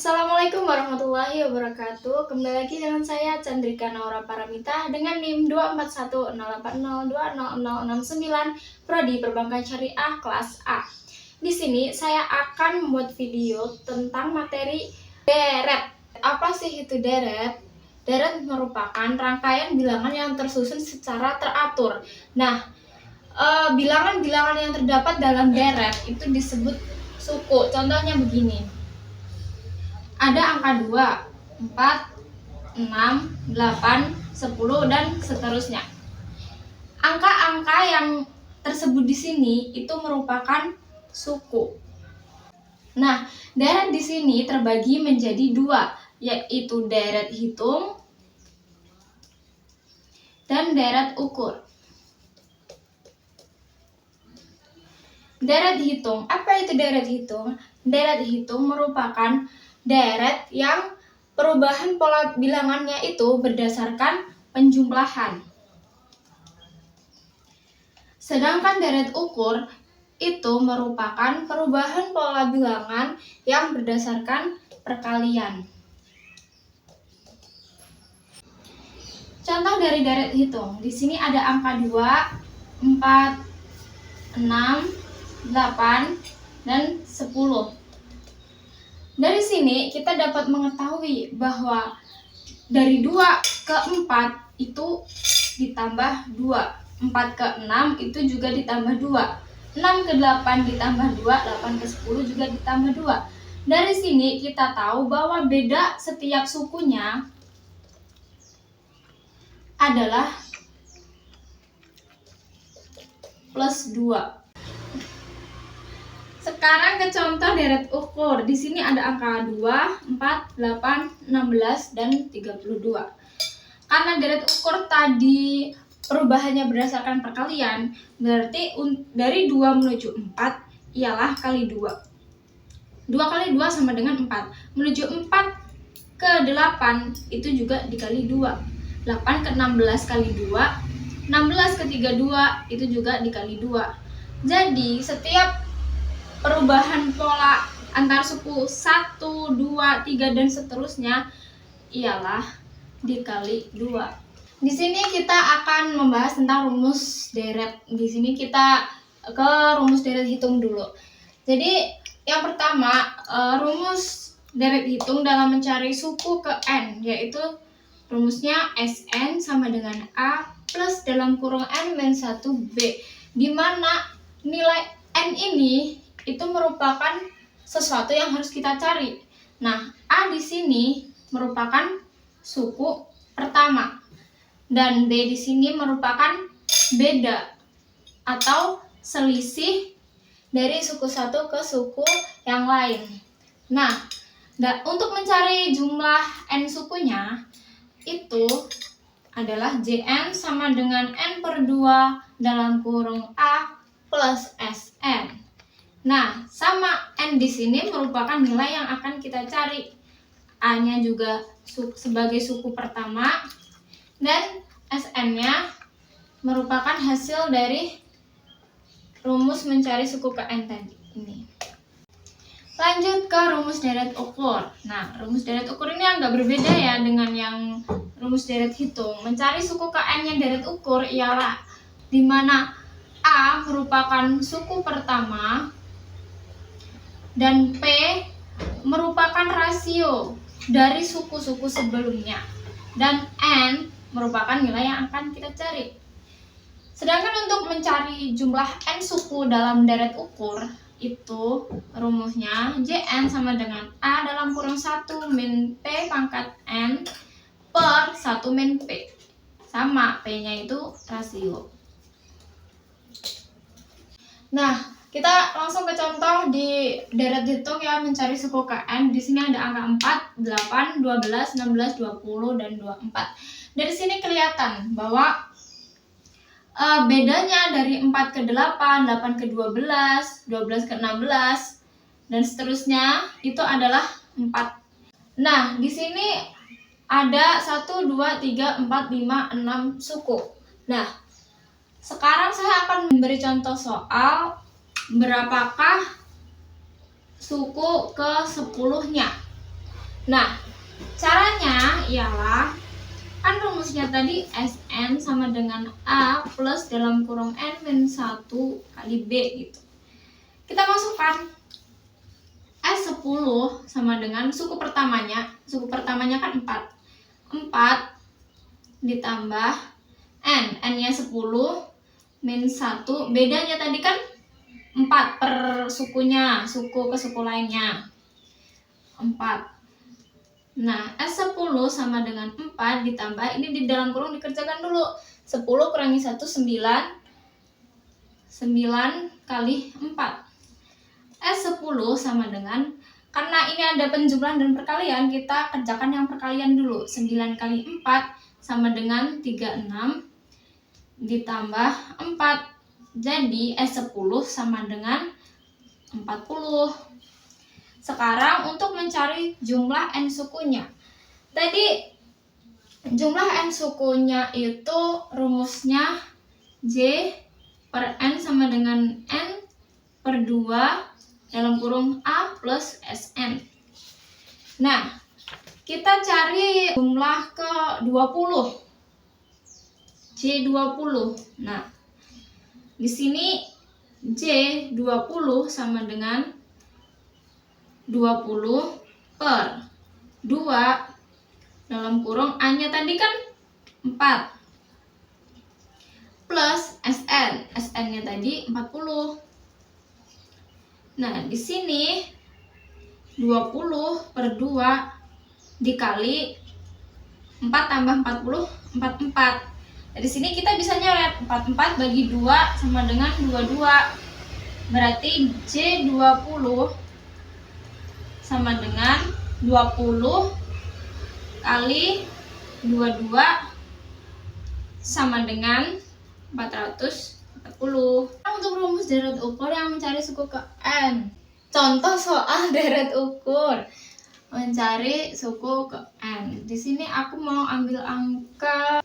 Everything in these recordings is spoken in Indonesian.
Assalamualaikum warahmatullahi wabarakatuh. Kembali lagi dengan saya Chandrika Naura Paramita dengan NIM 24108020069 Prodi Perbankan Syariah kelas A. Di sini saya akan membuat video tentang materi deret. Apa sih itu deret? Deret merupakan rangkaian bilangan yang tersusun secara teratur. Nah, bilangan-bilangan yang terdapat dalam deret itu disebut suku. Contohnya begini. Ada angka 2, 4, 6, 8, 10, dan seterusnya. Angka-angka yang tersebut di sini itu merupakan suku. Nah, deret di sini terbagi menjadi dua, yaitu deret hitung dan deret ukur. Deret hitung, apa itu deret hitung? Deret hitung merupakan deret yang perubahan pola bilangannya itu berdasarkan penjumlahan. Sedangkan deret ukur itu merupakan perubahan pola bilangan yang berdasarkan perkalian. Contoh dari deret hitung, di sini ada angka 2, 4, 6, 8, dan 10. Dari sini kita dapat mengetahui bahwa dari 2 ke 4 itu ditambah 2, 4 ke 6 itu juga ditambah 2, 6 ke 8 ditambah 2, 8 ke 10 juga ditambah 2. Dari sini kita tahu bahwa beda setiap sukunya adalah plus 2. Sekarang ke contoh deret ukur. Di sini ada angka 2, 4, 8, 16, dan 32. Karena deret ukur tadi perubahannya berdasarkan perkalian, berarti dari 2 menuju 4 ialah kali 2. 2 kali 2 sama dengan 4. Menuju 4 ke 8 itu juga dikali 2. 8 ke 16 kali 2. 16 ke 32 itu juga dikali 2. Jadi setiap perubahan pola antar suku 1, 2, 3, dan seterusnya ialah dikali 2. Di sini kita akan membahas tentang rumus deret. Di sini kita ke rumus deret hitung dulu. Jadi yang pertama, rumus deret hitung dalam mencari suku ke n, yaitu rumusnya Sn sama dengan A plus dalam kurung n min 1B, di mana nilai n ini itu merupakan sesuatu yang harus kita cari. Nah, A di sini merupakan suku pertama dan B di sini merupakan beda atau selisih dari suku satu ke suku yang lain. Nah, untuk mencari jumlah n sukunya itu adalah Jn sama dengan n per 2 dalam kurung A plus Sn. Nah, sama n di sini merupakan nilai yang akan kita cari. A-nya juga sebagai suku pertama dan Sn-nya merupakan hasil dari rumus mencari suku ke n tadi ini. Lanjut ke rumus deret ukur. Nah, rumus deret ukur ini agak berbeda ya dengan yang rumus deret hitung. Mencari suku ke n-nya deret ukur ialah di mana A merupakan suku pertama dan P merupakan rasio dari suku-suku sebelumnya, dan N merupakan nilai yang akan kita cari. Sedangkan untuk mencari jumlah N suku dalam deret ukur itu rumusnya Jn sama dengan A dalam kurung 1 min P pangkat N per 1 min P, sama P-nya itu rasio. Nah, kita langsung ke contoh di deret hitung yang mencari suku ke n. Di sini ada angka 4, 8, 12, 16, 20, dan 24. Dari sini kelihatan bahwa bedanya dari 4 ke 8, 8 ke 12, 12 ke 16, dan seterusnya itu adalah 4. Nah, di sini ada 1, 2, 3, 4, 5, 6 suku. Nah, sekarang saya akan memberi contoh soal berapakah suku ke 10-nya. Nah, caranya ialah, kan rumusnya tadi Sn sama dengan A plus dalam kurung N min 1 kali B gitu. Kita masukkan S10 sama dengan suku pertamanya kan 4 ditambah N-nya 10 min 1, bedanya tadi kan 4 per sukunya, suku ke suku lainnya 4. Nah, S10 sama dengan 4 ditambah, ini di dalam kurung dikerjakan dulu, 10 kurangi 1, 9 kali 4. S10 sama dengan, karena ini ada penjumlahan dan perkalian, kita kerjakan yang perkalian dulu. 9 kali 4 sama dengan 36 ditambah 4. Jadi S10 sama dengan 40. Sekarang untuk mencari jumlah N sukunya. Tadi jumlah N sukunya itu rumusnya J per N sama dengan N per 2 dalam kurung A plus Sn. Nah, kita cari jumlah ke 20. J20. Nah, di sini J20 sama dengan 20 per 2 dalam kurung A-nya tadi kan 4 plus Sn. Sn-nya tadi 40. Nah, di sini 20 per 2 dikali 4 tambah 40, 44. Dari sini kita bisa nyoret 44 bagi 2 sama dengan 22. Berarti J20 sama dengan 20 kali 22 sama dengan 440. Untuk rumus deret ukur yang mencari suku ke N. Contoh soal deret ukur mencari suku ke N. Di sini aku mau ambil angka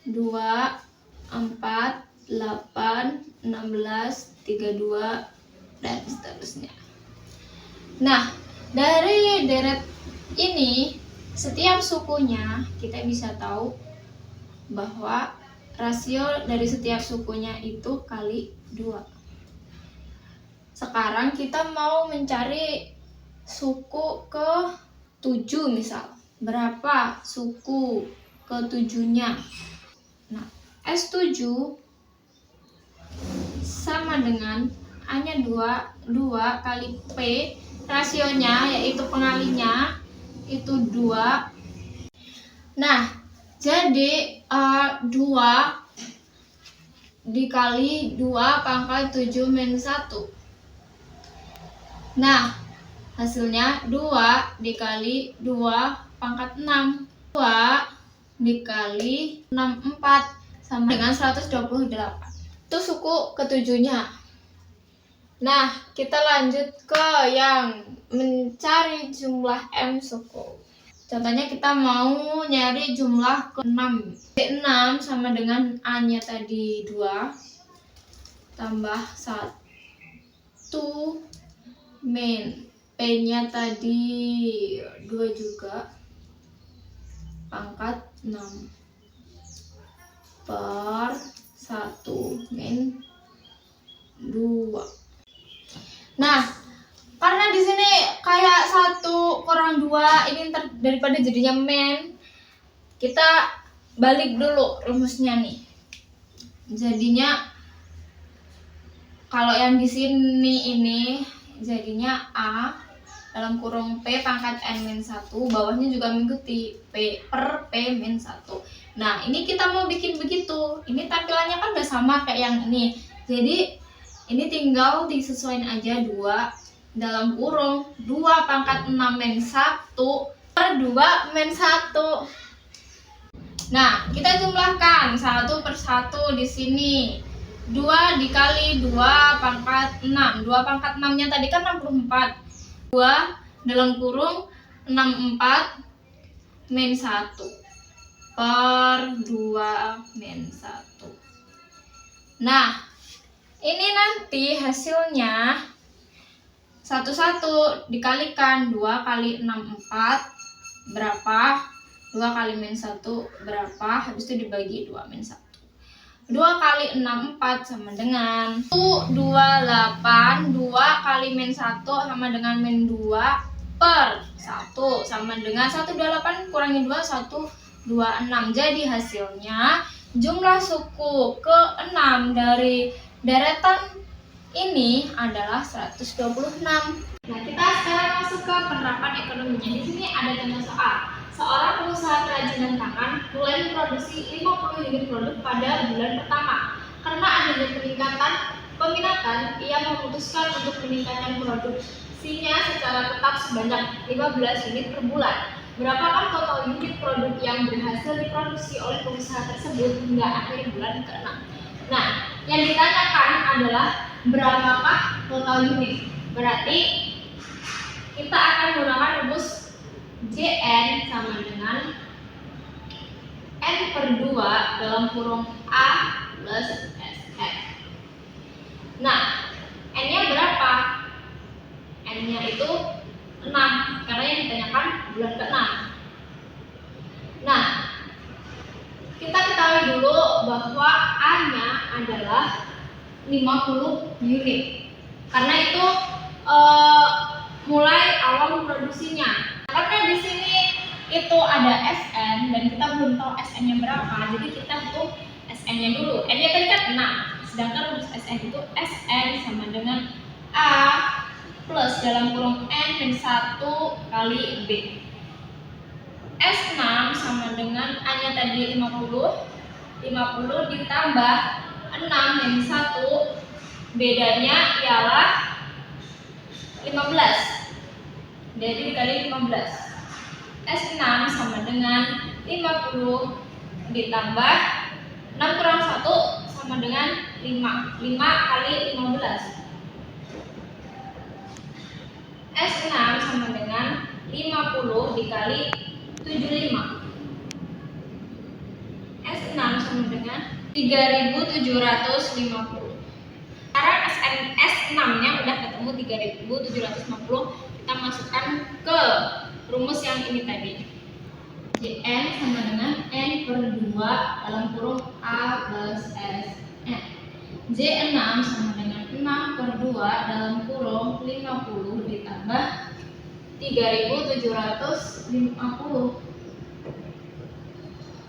2, 4, 8, 16, 32 dan seterusnya. Nah, dari deret ini setiap sukunya kita bisa tahu bahwa rasio dari setiap sukunya itu kali 2. Sekarang kita mau mencari suku ke 7 misal. Berapa suku ke 7-nya? Nah, S7 sama dengan A-nya 2 kali P, rasionya yaitu pengalinya itu 2. Nah, jadi 2 dikali 2 pangkat 7 min 1. Nah, hasilnya 2 dikali 2 pangkat 6. 2 dikali 64 sama dengan 128. Itu suku ketujuhnya. Nah, kita lanjut ke yang mencari jumlah M suku. Contohnya kita mau nyari jumlah ke 6. 6 sama dengan A-nya tadi 2 tambah 1 min P-nya tadi 2 juga pangkat 6 per 1 min 2. Nah, karena di sini kayak 1 kurang 2 ini daripada jadinya min, kita balik dulu rumusnya nih. Jadinya kalau yang di sini ini jadinya A dalam kurung P pangkat N min 1, bawahnya juga mengikuti P per P min 1. Nah, ini kita mau bikin begitu. Ini tampilannya kan udah sama kayak yang ini. Jadi, ini tinggal disesuaikan aja 2 dalam kurung 2 pangkat 6 min 1 per 2 min 1. Nah, kita jumlahkan 1 per 1 di sini. 2 dikali 2 pangkat 6. 2 pangkat 6-nya tadi kan 64. 2 dalam kurung 64 min 1 per 2 min 1. Nah, ini nanti hasilnya 11 dikalikan 2 kali 64 berapa? 2 kali min 1 berapa? Habis itu dibagi 2 min 1. 2 kali 6, 4 sama dengan 128. 2 kali min 1 sama dengan min 2 per 1 sama dengan 128 kurangi 2, 126. Jadi hasilnya jumlah suku ke-6 dari deretan ini adalah 126. Nah, kita sekarang masuk ke penerapan ekonominya. Di sini ada contoh soal. Seorang pengusaha kerajinan tangan mulai memproduksi 50 unit produk pada bulan pertama. Karena adanya peningkatan peminatan, ia memutuskan untuk meningkatkan produksinya secara tetap sebanyak 15 unit per bulan. Berapakah total unit produk yang berhasil diproduksi oleh pengusaha tersebut hingga akhir bulan ke-6? Nah, yang ditanyakan adalah berapakah total unit. Berarti kita akan menggunakan rumus JN sama dengan N per 2 dalam kurung A plus SN. Nah, N-nya berapa? N-nya itu 6, karena yang ditanyakan bulan ke-6. Nah, kita ketahui dulu bahwa A-nya adalah 50 unit. Karena itu mulai awal produksinya. Karena di sini itu ada SN dan kita belum tahu SN-nya berapa, jadi kita hitung SN-nya dulu. N-nya tadi kan 6, sedangkan rumus SN itu SN sama dengan A plus dalam kurung N min 1 kali B. S6 sama dengan A-nya tadi 50 ditambah 6 min 1, bedanya ialah 15. Jadi dikali 15. S6 sama dengan 50 ditambah 6 kurang 1 sama dengan 5. 5 kali 15. S6 sama dengan 50 dikali 75. S6 sama dengan 3750. Sekarang S6-nya udah ketemu 3750, kita masukkan ke rumus yang ini tadi. Jn sama dengan N per 2 dalam kurung A plus SN. J6 sama dengan 6 per 2 dalam kurung 50 ditambah 3750.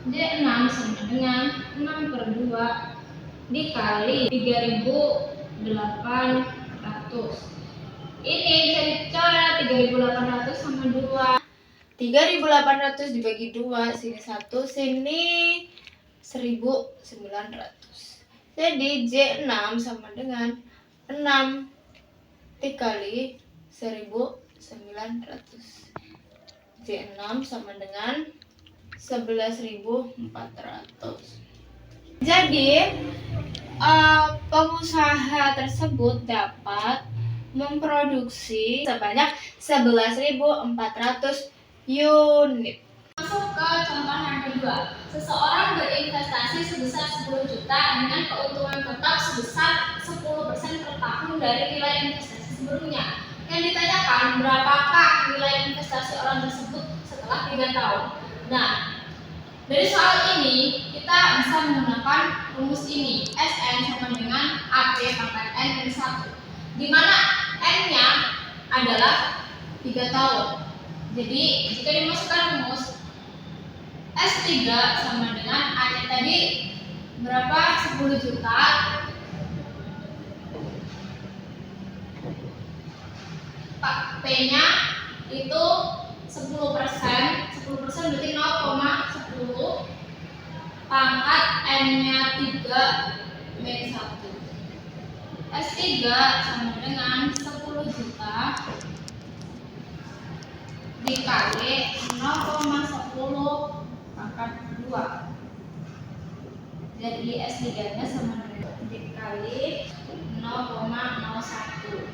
J6 sama dengan 6 per 2 dikali 3800. Ini bisa dicoret, 3800 sama 2. 3800 dibagi 2, sini 1, sini 1900. Jadi J6 sama dengan 6 dikali 1900. J6 sama dengan 11.400. Jadi pengusaha tersebut dapat memproduksi sebanyak 11.400 unit. Masuk ke contoh yang kedua. Seseorang berinvestasi sebesar 10 juta dengan keuntungan tetap sebesar 10% per tahun dari nilai investasi sebelumnya. Yang ditanyakan berapakah nilai investasi orang tersebut setelah 3 tahun. Nah, dari soal ini kita bisa menggunakan rumus ini. SN sama dengan AP pangkat N min 1, di mana N-nya adalah 3 tahun. Jadi jika dimasukkan rumus S3 sama dengan A-nya tadi berapa? 10 juta P-nya itu 10%. 10% berarti 0,10 pangkat N-nya 3 min 1. S3 sama dengan 10 juta dikali 0,10 pangkat 2. Jadi S3 nya sama dengan dikali 0,01.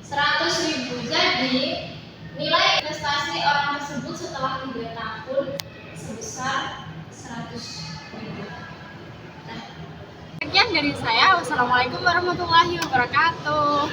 100.000. Jadi nilai investasi orang tersebut setelah 3 tahun sebesar 100.000. Sekian dari saya. Wassalamualaikum warahmatullahi wabarakatuh.